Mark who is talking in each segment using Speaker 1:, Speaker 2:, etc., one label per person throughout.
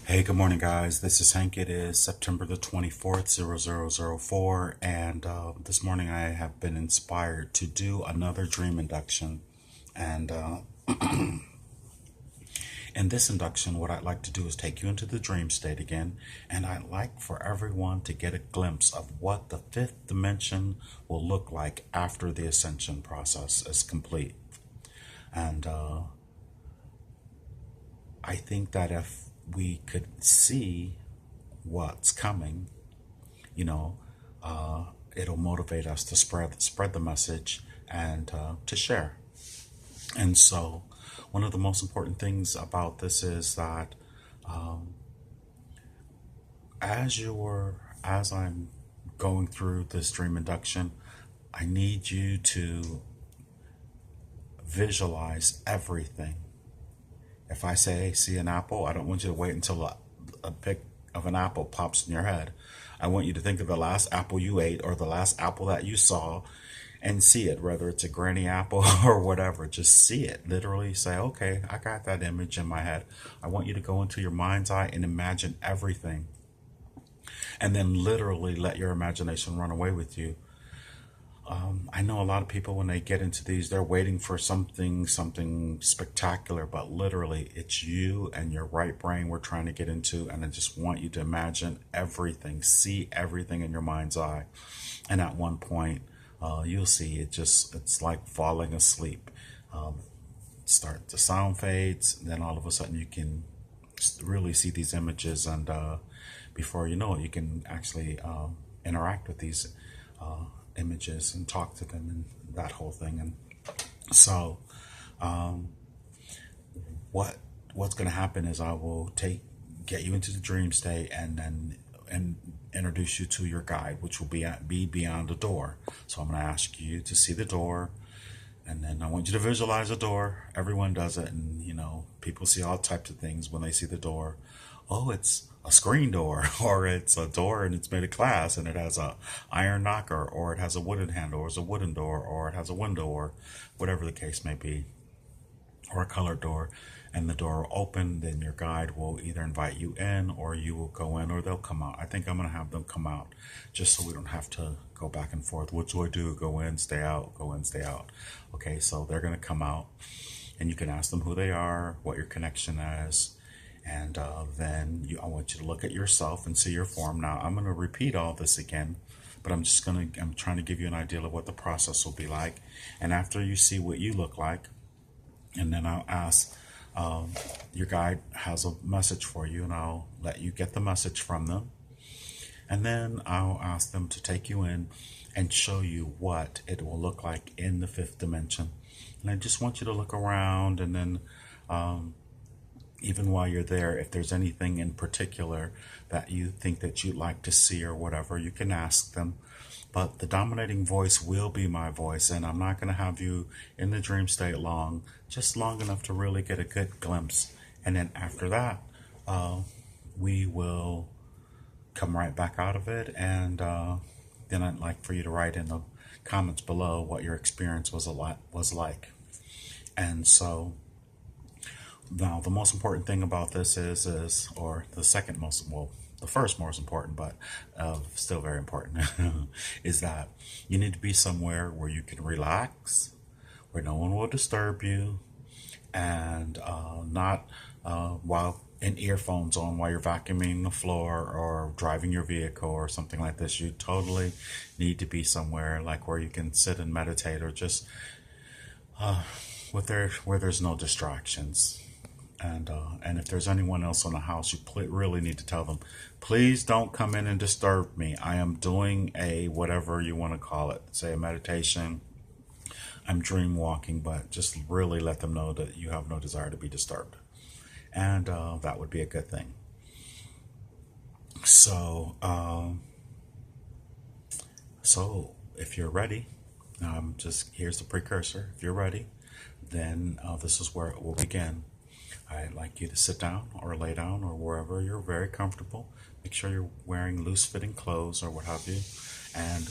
Speaker 1: Hey, good morning, guys. This is Hank. It is September the 24th, 0004, and this morning I have been inspired to do another dream induction. And in this induction, what I'd like to do is take you into the dream state again, and I'd like for everyone to get a glimpse of what the fifth dimension will look like after the ascension process is complete. And I think that if we could see what's coming, you know, it'll motivate us to spread the message and to share. And so, one of the most important things about this is that as I'm going through this dream induction, I need you to visualize everything. If I say see an apple, I don't want you to wait until a pic of an apple pops in your head. I want you to think of the last apple you ate or the last apple that you saw and see it, whether it's a granny apple or whatever. Just see it. Literally say, okay, I got that image in my head. I want you to go into your mind's eye and imagine everything. And then literally let your imagination run away with you. I know a lot of people, when they get into these, they're waiting for something spectacular, but literally it's you and your right brain we're trying to get into. And I just want you to imagine everything, see everything in your mind's eye. And at one point, you'll see it's like falling asleep. The sound fades, then all of a sudden you can really see these images, and before you know it, you can actually interact with these images and talk to them and that whole thing. And so what's going to happen is I will get you into the dream state and introduce you to your guide, which will be beyond the door. So I'm going to ask you to see the door, and then I want you to visualize the door. Everyone does it, and people see all types of things when they see the door. Oh, it's a screen door, or it's a door and it's made of glass and it has a iron knocker, or it has a wooden handle, or it's a wooden door, or it has a window, or whatever the case may be, or a colored door. And the door will open, then your guide will either invite you in, or you will go in, or they'll come out. I think I'm going to have them come out, just so we don't have to go back and forth. What do I do? Go in, stay out, go in, stay out. Okay, so they're going to come out, and you can ask them who they are, what your connection is. And then I want you to look at yourself and see your form. Now, I'm going to repeat all this again, but I'm trying to give you an idea of what the process will be like. And after you see what you look like, and then I'll ask, your guide has a message for you, and I'll let you get the message from them. And then I'll ask them to take you in and show you what it will look like in the fifth dimension. And I just want you to look around, and then even while you're there, if there's anything in particular that you think that you'd like to see or whatever, you can ask them. But the dominating voice will be my voice, and I'm not going to have you in the dream state long, just long enough to really get a good glimpse. And then after that, we will come right back out of it, and then I'd like for you to write in the comments below what your experience was like. And so now, the most important thing about this or the first most important, but still very important, is that you need to be somewhere where you can relax, where no one will disturb you, and not while in earphones on while you're vacuuming the floor or driving your vehicle or something like this. You totally need to be somewhere like where you can sit and meditate, or just where there's no distractions. And if there's anyone else in the house, you really need to tell them, please don't come in and disturb me. I am doing a whatever you want to call it, say a meditation. I'm dream walking, but just really let them know that you have no desire to be disturbed. And that would be a good thing. So if you're ready, here's the precursor. If you're ready, then this is where it will begin. I'd like you to sit down or lay down or wherever you're very comfortable. Make sure you're wearing loose-fitting clothes or what have you. And,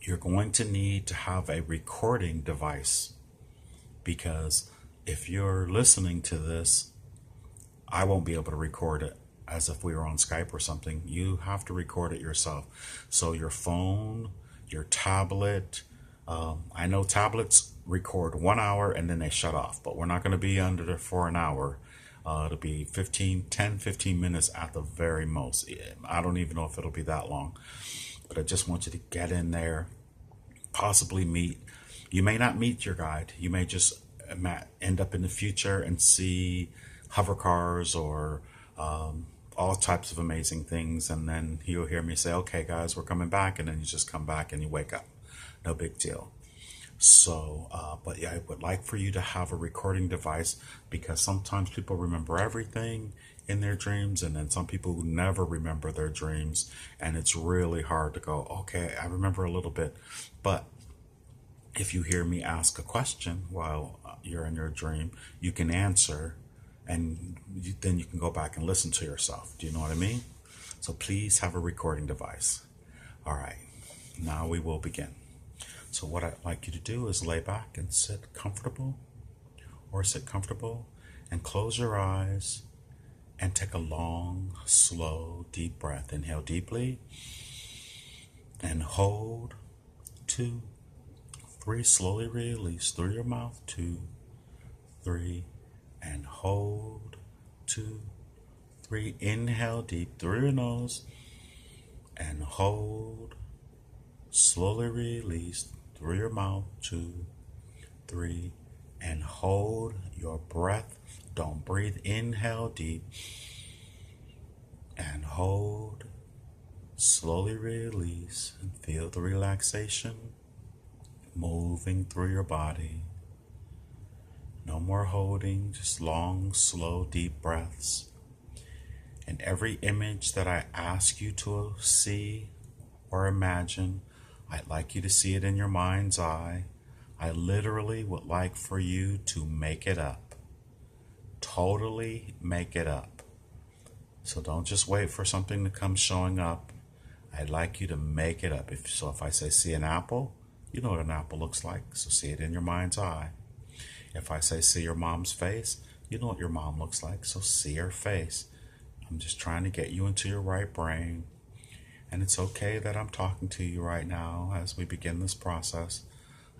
Speaker 1: you're going to need to have a recording device, because if you're listening to this, I won't be able to record it as if we were on Skype or something. You have to record it yourself. So your phone, your tablet, I know tablets record 1 hour and then they shut off, but we're not going to be under there for an hour. It'll be 15 minutes at the very most. I don't even know if it'll be that long, but I just want you to get in there, possibly meet. You may not meet your guide. You may just end up in the future and see hover cars or all types of amazing things. And then you'll hear me say, okay, guys, we're coming back. And then you just come back and you wake up. No big deal. So, but yeah, I would like for you to have a recording device, because sometimes people remember everything in their dreams, and then some people who never remember their dreams, and it's really hard to go, okay, I remember a little bit. But if you hear me ask a question while you're in your dream, you can answer, and then you can go back and listen to yourself. Do you know what I mean? So please have a recording device. All right, now we will begin. So what I'd like you to do is lay back and sit comfortable, and close your eyes and take a long, slow, deep breath. Inhale deeply and hold. 2, 3, slowly release through your mouth. 2, 3, and hold. 2, 3, inhale deep through your nose and hold. Slowly release through your mouth. 2, 3, and hold your breath. Don't breathe. Inhale deep and hold. Slowly release and feel the relaxation moving through your body. No more holding, just long, slow, deep breaths. And every image that I ask you to see or imagine, I'd like you to see it in your mind's eye. I literally would like for you to make it up. Totally make it up. So don't just wait for something to come showing up. I'd like you to make it up. If I say see an apple, you know what an apple looks like, so see it in your mind's eye. If I say see your mom's face, you know what your mom looks like, so see her face. I'm just trying to get you into your right brain. And it's okay that I'm talking to you right now as we begin this process.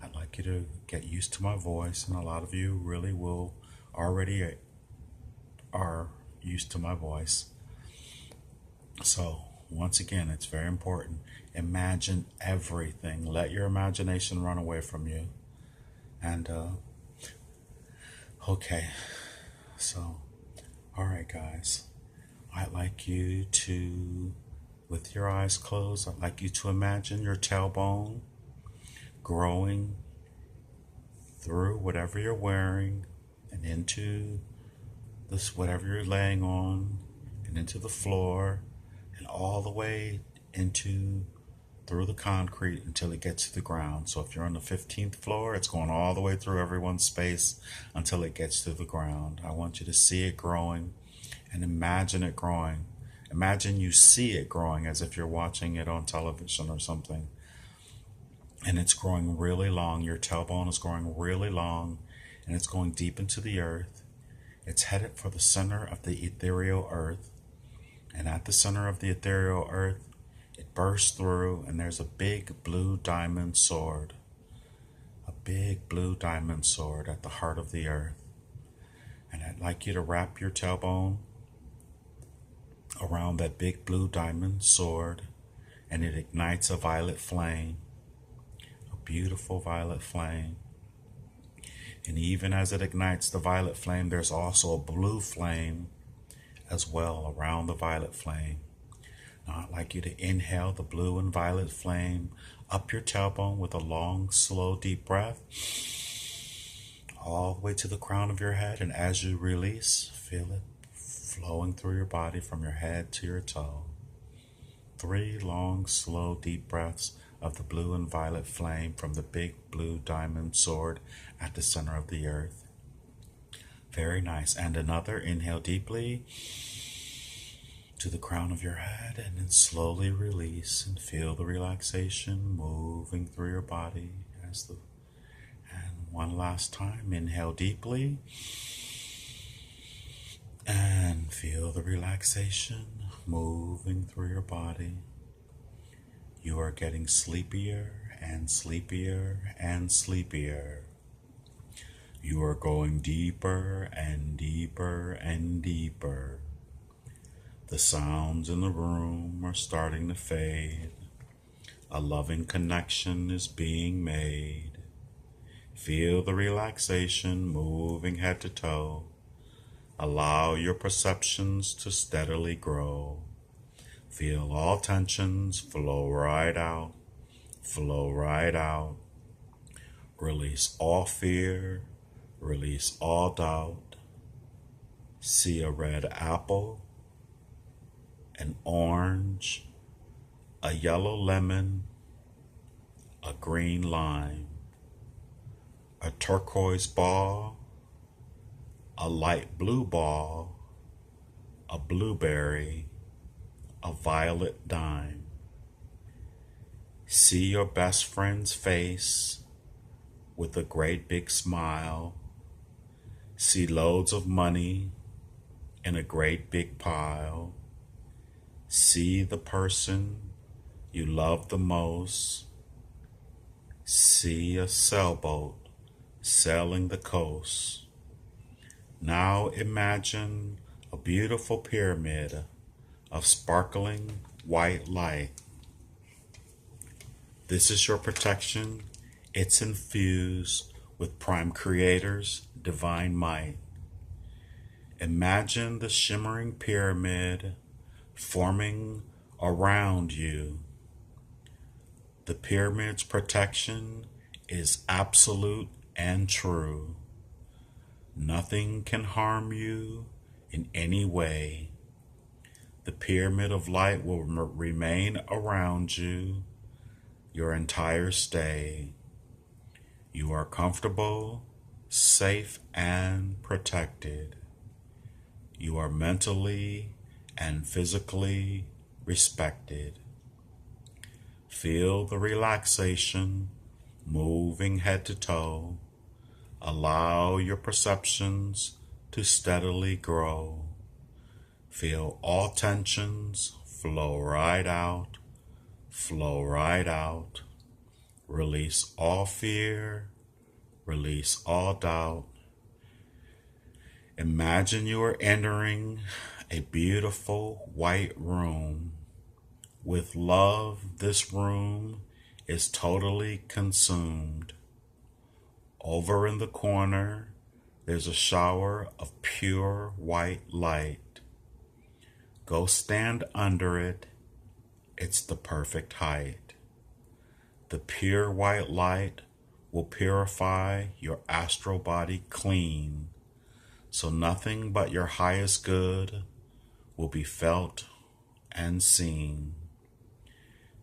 Speaker 1: I'd like you to get used to my voice, and a lot of you really will already are used to my voice. So once again, it's very important. Imagine everything. Let your imagination run away from you. And okay, so all right, guys, I'd like you to, with your eyes closed, I'd like you to imagine your tailbone growing through whatever you're wearing and into this, whatever you're laying on, and into the floor, and all the way into through the concrete until it gets to the ground. So if you're on the 15th floor, it's going all the way through everyone's space until it gets to the ground. I want you to see it growing and imagine it growing. Imagine you see it growing as if you're watching it on television or something. And it's growing really long. Your tailbone is growing really long, and it's going deep into the earth. It's headed for the center of the ethereal earth. And at the center of the ethereal earth, it bursts through, and there's a big blue diamond sword. A big blue diamond sword at the heart of the earth. And I'd like you to wrap your tailbone around that big blue diamond sword, and it ignites a violet flame. A beautiful violet flame. And even as it ignites the violet flame, there's also a blue flame as well around the violet flame. Now I'd like you to inhale the blue and violet flame up your tailbone with a long, slow, deep breath, all the way to the crown of your head. And as you release, feel it flowing through your body from your head to your toe. 3 long, slow, deep breaths of the blue and violet flame from the big blue diamond sword at the center of the earth. Very nice. And another, inhale deeply to the crown of your head, and then slowly release and feel the relaxation moving through your body. And one last time, inhale deeply and Feel the relaxation moving through your body. You are getting sleepier and sleepier and sleepier. You are going deeper and deeper and deeper. The sounds in the room are starting to fade. A loving connection is being made. Feel the relaxation moving head to toe. Allow your perceptions to steadily grow. Feel all tensions flow right out, flow right out. Release all fear, release all doubt. See a red apple, an orange, a yellow lemon, a green lime, a turquoise ball, a light blue ball, a blueberry, a violet dime. See your best friend's face with a great big smile. See loads of money in a great big pile. See the person you love the most. See a sailboat sailing the coast. Now imagine a beautiful pyramid of sparkling white light. This is your protection. It's infused with Prime Creator's divine might. Imagine the shimmering pyramid forming around you. The pyramid's protection is absolute and true. Nothing can harm you in any way. The pyramid of light will remain around you your entire stay. You are comfortable, safe, and protected. You are mentally and physically respected. Feel the relaxation moving head to toe. Allow your perceptions to steadily grow. Feel all tensions flow right out, flow right out. Release all fear, release all doubt. Imagine you are entering a beautiful white room. With love, this room is totally consumed. Over in the corner, there's a shower of pure white light. Go stand under it. It's the perfect height. The pure white light will purify your astral body clean, so nothing but your highest good will be felt and seen.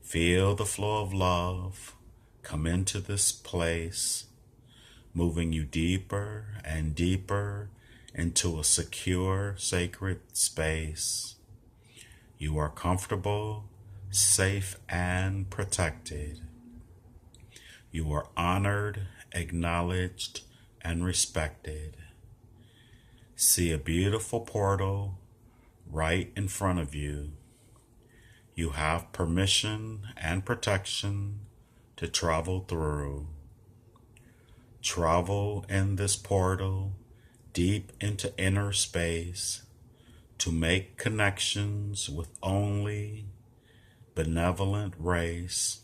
Speaker 1: Feel the flow of love come into this place, moving you deeper and deeper into a secure, sacred space. You are comfortable, safe, and protected. You are honored, acknowledged, and respected. See a beautiful portal right in front of you. You have permission and protection to travel through. Travel in this portal deep into inner space to make connections with only benevolent race,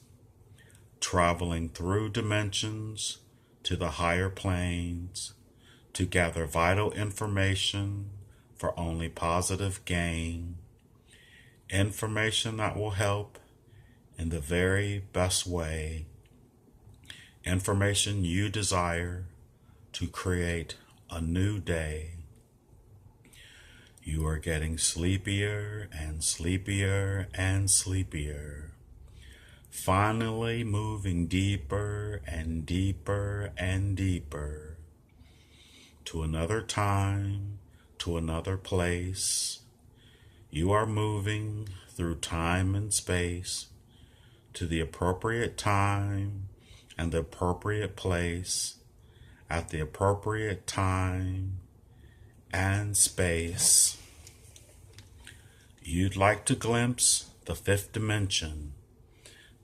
Speaker 1: traveling through dimensions to the higher planes to gather vital information for only positive gain, information that will help in the very best way, information you desire to create a new day. You are getting sleepier and sleepier and sleepier, finally moving deeper and deeper and deeper to another time, to another place. You are moving through time and space to the appropriate time and the appropriate place at the appropriate time and space. You'd like to glimpse the fifth dimension,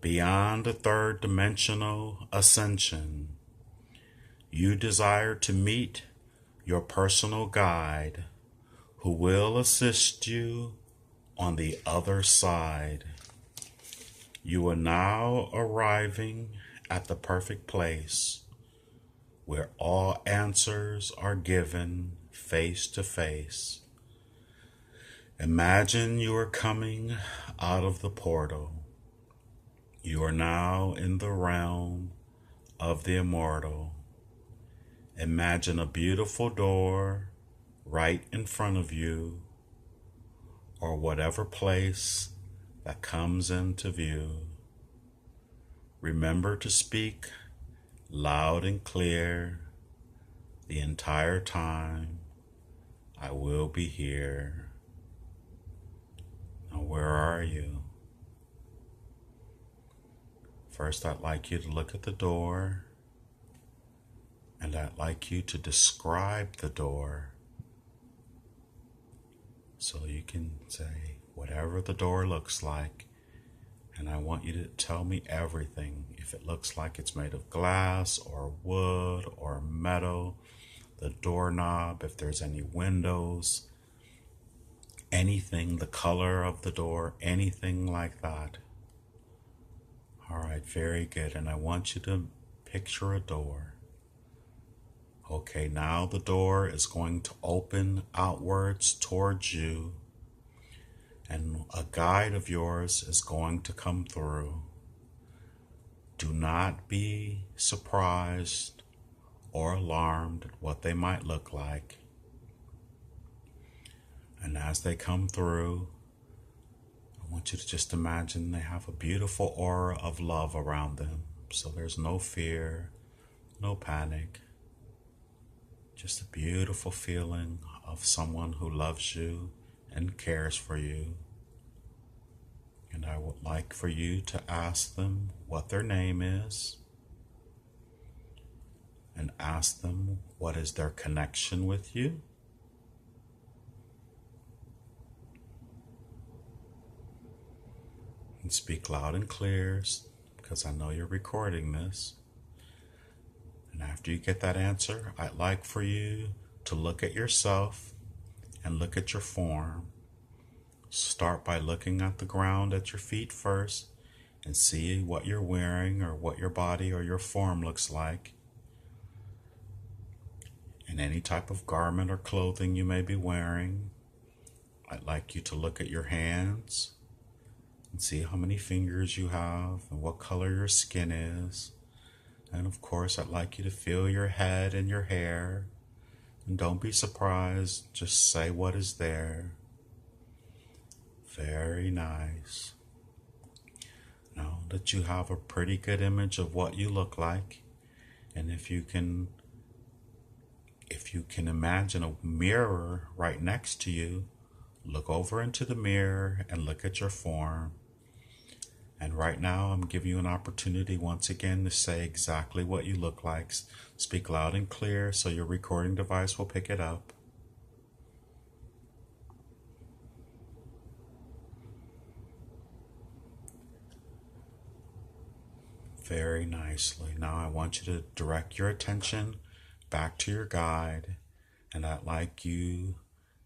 Speaker 1: beyond the third dimensional ascension. You desire to meet your personal guide who will assist you on the other side. You are now arriving at the perfect place where all answers are given face to face. Imagine you are coming out of the portal. You are now in the realm of the immortal. Imagine a beautiful door right in front of you, or whatever place that comes into view. Remember to speak loud and clear the entire time. I will be here. Now, where are you? First, I'd like you to look at the door, and I'd like you to describe the door. So you can say whatever the door looks like, and I want you to tell me everything. If it looks like it's made of glass or wood or metal, the doorknob, if there's any windows, anything, the color of the door, anything like that. All right, very good. And I want you to picture a door. Okay, now the door is going to open outwards towards you, and a guide of yours is going to come through. Do not be surprised or alarmed at what they might look like. And as they come through, I want you to just imagine they have a beautiful aura of love around them. So there's no fear, no panic. Just a beautiful feeling of someone who loves you and cares for you. And I would like for you to ask them what their name is, and ask them what is their connection with you. And speak loud and clear, because I know you're recording this. And after you get that answer, I'd like for you to look at yourself and look at your form. Start by looking at the ground at your feet first and see what you're wearing or what your body or your form looks like. And any type of garment or clothing you may be wearing. I'd like you to look at your hands and see how many fingers you have and what color your skin is. And of course, I'd like you to feel your head and your hair. And don't be surprised, just say what is there. Very nice. Now that you have a pretty good image of what you look like, and if you can imagine a mirror right next to you, look over into the mirror and look at your form. And right now, I'm giving you an opportunity once again to say exactly what you look like. Speak loud and clear so your recording device will pick it up. Very nicely. Now I want you to direct your attention back to your guide, and I'd like you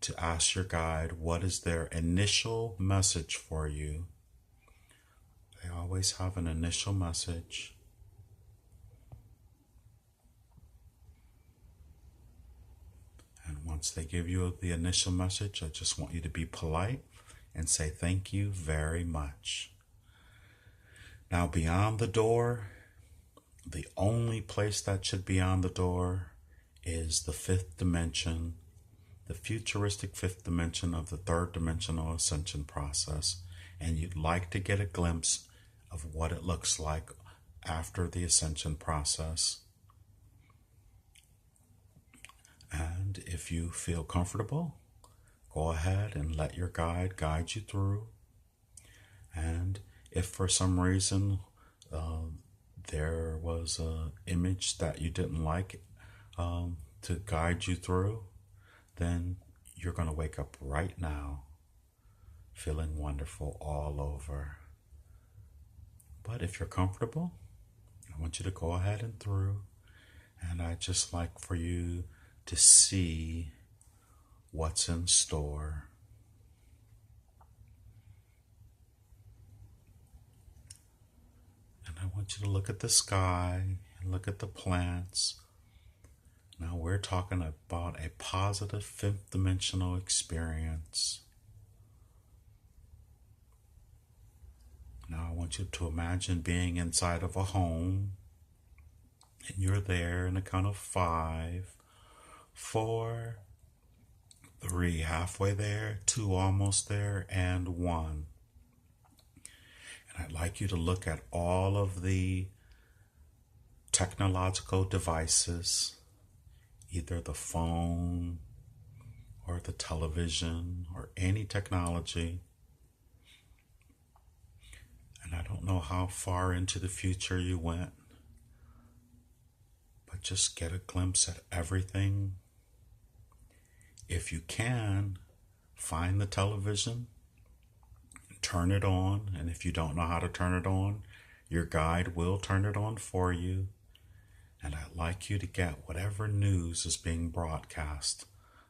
Speaker 1: to ask your guide what is their initial message for you. They always have an initial message. And once they give you the initial message, I just want you to be polite and say thank you very much. Now, beyond the door, the only place that should be on the door is the fifth dimension, the futuristic fifth dimension of the third dimensional ascension process. And you'd like to get a glimpse of what it looks like after the ascension process. And if you feel comfortable, go ahead and let your guide you through. And if for some reason there was an image that you didn't like to guide you through, then you're going to wake up right now. feeling wonderful all over. But if you're comfortable, I want you to go ahead and through. And I'd just like for you to see what's in store. And I want you to look at the sky and look at the plants. Now we're talking about a positive fifth dimensional experience. Now I want you to imagine being inside of a home, and you're there in a count of 5, 4, 3, halfway there, 2, almost there, and 1. And I'd like you to look at all of the technological devices, either the phone or the television or any technology. And I don't know how far into the future you went, but just get a glimpse at everything. If you can, find the television, turn it on, and if you don't know how to turn it on, your guide will turn it on for you. And I'd like you to get whatever news is being broadcast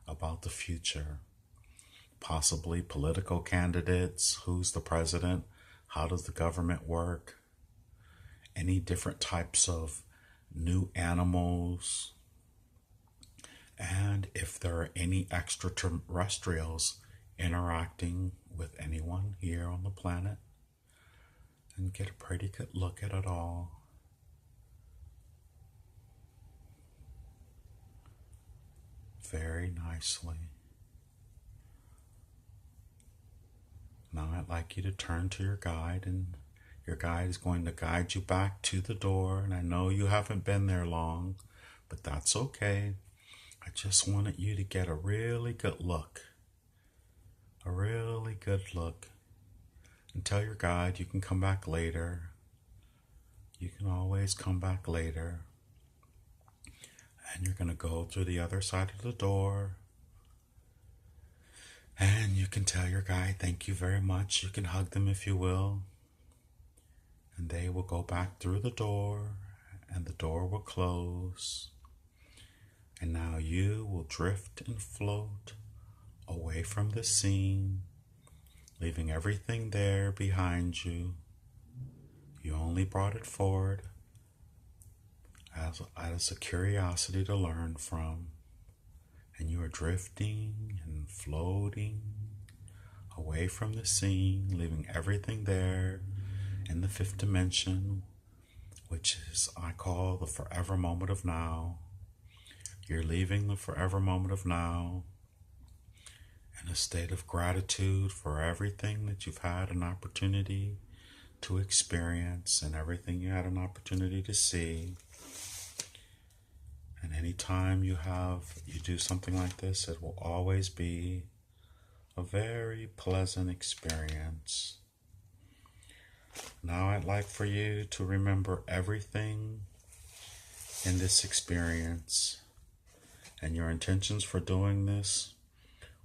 Speaker 1: about the future. Possibly political candidates, who's the president, how does the government work, any different types of new animals, and if there are any extraterrestrials interacting with anyone here on the planet, and get a pretty good look at it all. Very nicely. Now I'd like you to turn to your guide, and your guide is going to guide you back to the door. And I know you haven't been there long, but that's okay. I just wanted you to get a really good look. A really good look. And tell your guide you can come back later. You can always come back later. And you're going to go through the other side of the door. And you can tell your guide, thank you very much. You can hug them if you will. And they will go back through the door, and the door will close. And now you will drift and float away from the scene, leaving everything there behind you. You only brought it forward as a curiosity to learn from. And you are drifting and floating away from the scene, leaving everything there in the fifth dimension, which is, I call the forever moment of now. You're leaving the forever moment of now in a state of gratitude for everything that you've had an opportunity to experience and everything you had an opportunity to see. And anytime you do something like this, it will always be a very pleasant experience. Now I'd like for you to remember everything in this experience. And your intentions for doing this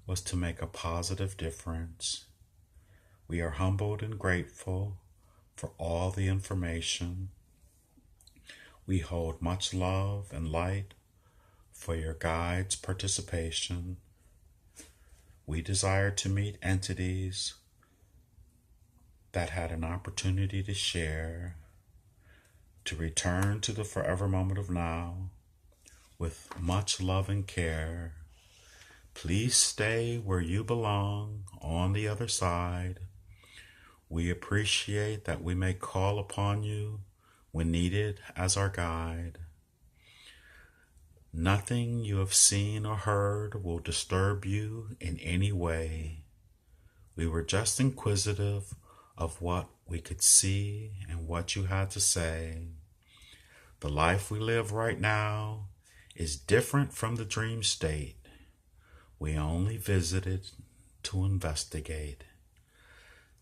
Speaker 1: was to make a positive difference. We are humbled and grateful for all the information. We hold much love and light for your guide's participation. We desire to meet entities that had an opportunity to share, to return to the forever moment of now with much love and care. Please stay where you belong on the other side. We appreciate that we may call upon you when needed as our guide. Nothing you have seen or heard will disturb you in any way. We were just inquisitive of what we could see and what you had to say. The life we live right now is different from the dream state. We only visited to investigate.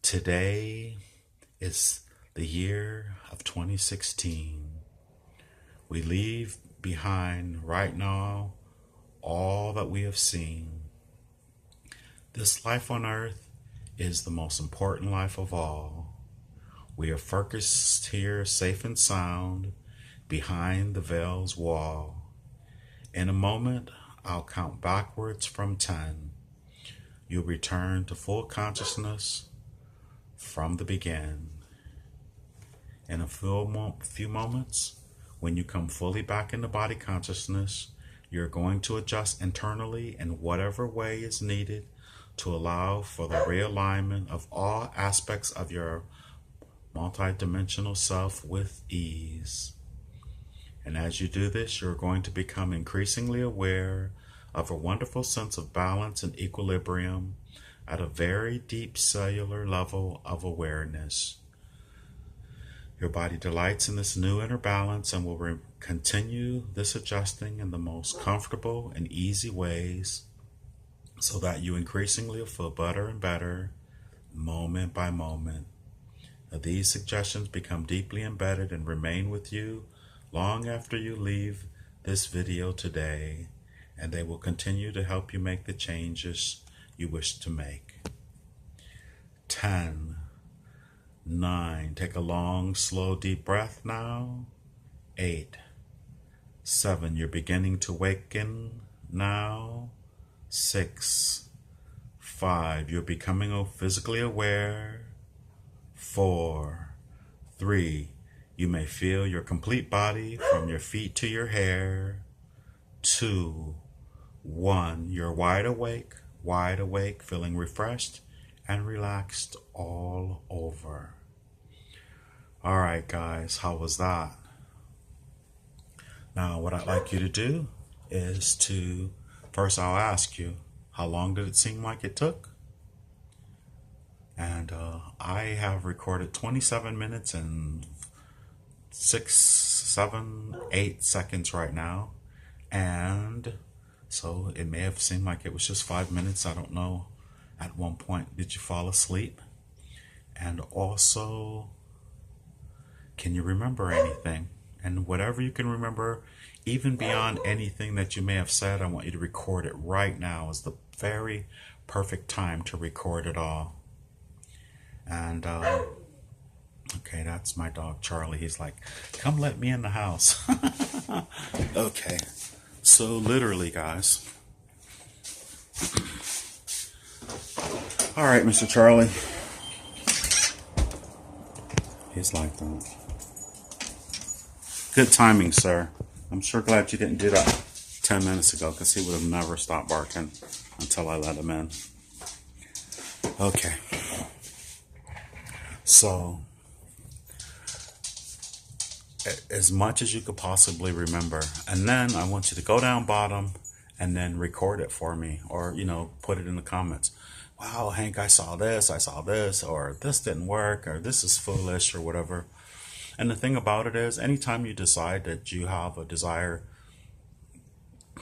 Speaker 1: Today is the year of 2016. We leave behind right now all that we have seen. This life on earth is the most important life of all. We are focused here, safe and sound, behind the veil's wall. In a moment, I'll count backwards from 10. You'll return to full consciousness from the beginning. In a few moments, when you come fully back into body consciousness, you're going to adjust internally in whatever way is needed to allow for the realignment of all aspects of your multidimensional self with ease. And as you do this, you're going to become increasingly aware of a wonderful sense of balance and equilibrium at a very deep cellular level of awareness. Your body delights in this new inner balance and will continue this adjusting in the most comfortable and easy ways so that you increasingly feel better and better moment by moment. Now, these suggestions become deeply embedded and remain with you long after you leave this video today, and they will continue to help you make the changes you wish to make. 10, 9, take a long, slow, deep breath now. 8, 7, you're beginning to waken now. 6, 5, you're becoming physically aware. 4, 3, you may feel your complete body from your feet to your hair. 2, 1, you're wide awake, feeling refreshed and relaxed all over. All right, guys, how was that? Now, what I'd like you to do is first I'll ask you, how long did it seem like it took? And I have recorded 27 minutes and 6, 7, 8 seconds right now. And so it may have seemed like it was just 5 minutes. I don't know. At one point, did you fall asleep? And also, can you remember anything? And whatever you can remember, even beyond anything that you may have said, I want you to record it right now. Is the very perfect time to record it all. And, okay, that's my dog, Charlie. He's like, come let me in the house. Okay, so literally, guys. All right, Mr. Charlie. He's like that. Good timing, sir. I'm sure glad you didn't do that 10 minutes ago, because he would have never stopped barking until I let him in. Okay. So, as much as you could possibly remember, and then I want you to go down bottom and then record it for me, or, put it in the comments. Wow, Hank, I saw this, or this didn't work, or this is foolish, or whatever. And the thing about it is, anytime you decide that you have a desire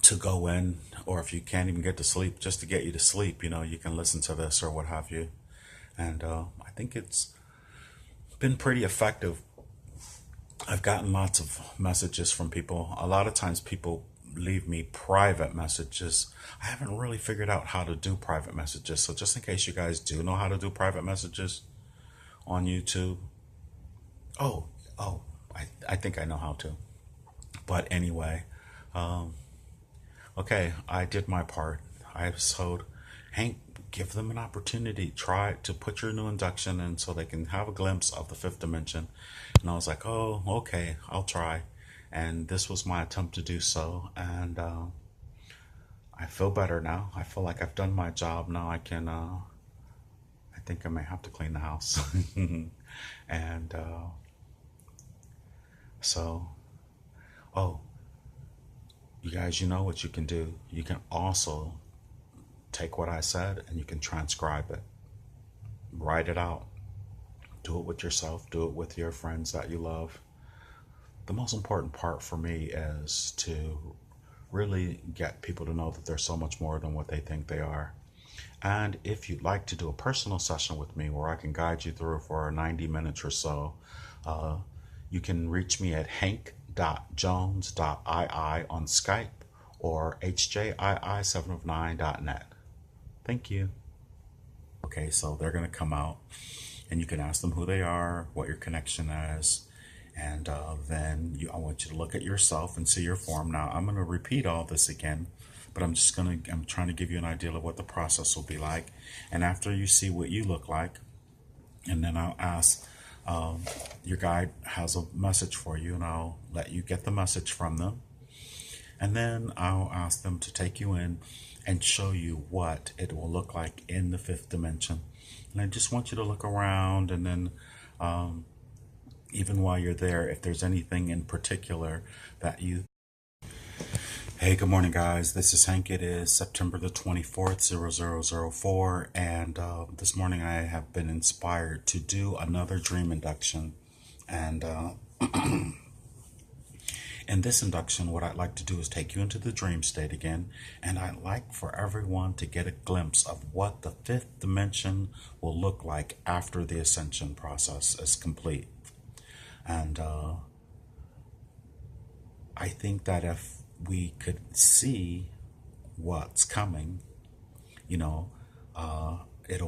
Speaker 1: to go in, or if you can't even get to sleep, just to get you to sleep, you can listen to this or what have you. And I think it's been pretty effective. I've gotten lots of messages from people. A lot of times people leave me private messages. I haven't really figured out how to do private messages. So just in case you guys do know how to do private messages on YouTube. I think I know how to. But anyway, okay, I did my part. I told Hank, give them an opportunity. Try to put your new induction in so they can have a glimpse of the fifth dimension. And I was like, oh, okay, I'll try. And this was my attempt to do so. And I feel better now. I feel like I've done my job. Now I can, I think I may have to clean the house. And so, you guys, you know what you can do. You can also take what I said and you can transcribe it. Write it out. Do it with yourself. Do it with your friends that you love. The most important part for me is to really get people to know that they're so much more than what they think they are. And if you'd like to do a personal session with me where I can guide you through for 90 minutes or so, you can reach me at hank.jones.ii on Skype or hjii709.net. Thank you. Okay, so they're going to come out, and you can ask them who they are, what your connection is, and then I want you to look at yourself and see your form. Now, I'm going to repeat all this again, but I'm trying to give you an idea of what the process will be like. And after you see what you look like, and then I'll ask, your guide has a message for you, and I'll let you get the message from them. And then I'll ask them to take you in and show you what it will look like in the fifth dimension. And I just want you to look around, and then even while you're there, if there's anything in particular that you... Hey, good morning, guys. This is Hank. It is September the 24th, 0004, and this morning I have been inspired to do another dream induction. And in this induction, what I'd like to do is take you into the dream state again, and I'd like for everyone to get a glimpse of what the fifth dimension will look like after the ascension process is complete. And I think that if we could see what's coming, it'll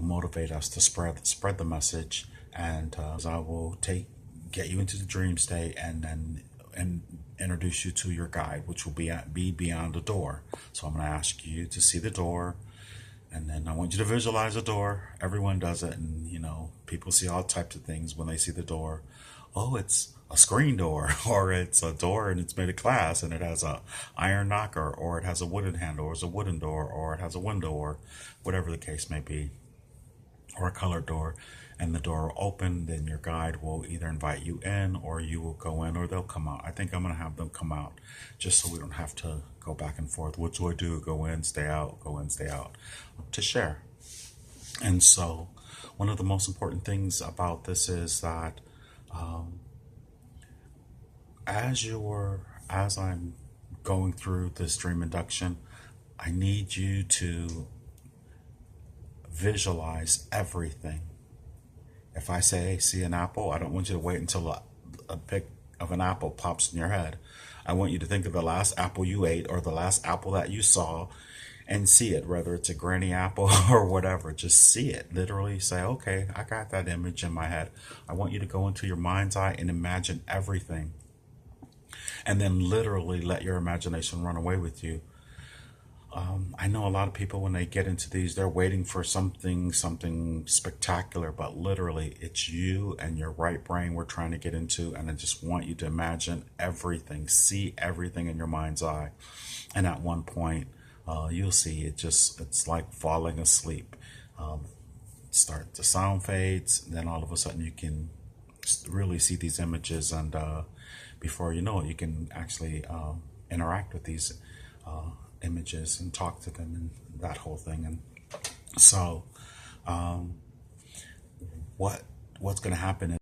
Speaker 1: motivate us to spread the message. And I will get you into the dream state, and then introduce you to your guide, which will be beyond the door. So I'm going to ask you to see the door, and then I want you to visualize the door. Everyone does it, and people see all types of things when they see the door. Oh, it's a screen door, or it's a door and it's made of glass and it has a iron knocker, or it has a wooden handle, or it's a wooden door, or it has a window, or whatever the case may be, or a colored door. And the door will open, then your guide will either invite you in, or you will go in, or they'll come out. I think I'm going to have them come out, just so we don't have to go back and forth. What do I do? Go in, stay out, go in, stay out, to share. And so one of the most important things about this is that as I'm going through this dream induction, I need you to visualize everything. If I say, hey, see an apple, I don't want you to wait until a pic of an apple pops in your head. I want you to think of the last apple you ate, or the last apple that you saw, and see it, whether it's a granny apple or whatever. Just see it. Literally say, okay, I got that image in my head. I want you to go into your mind's eye and imagine everything. And then literally let your imagination run away with you. I know a lot of people, when they get into these, they're waiting for something spectacular, but literally it's you and your right brain we're trying to get into. And I just want you to imagine everything, see everything in your mind's eye. And at one point, you'll see it's like falling asleep. The sound fades, and then all of a sudden you can really see these images, and before you know it, you can actually interact with these images and talk to them and that whole thing. And so what's going to happen is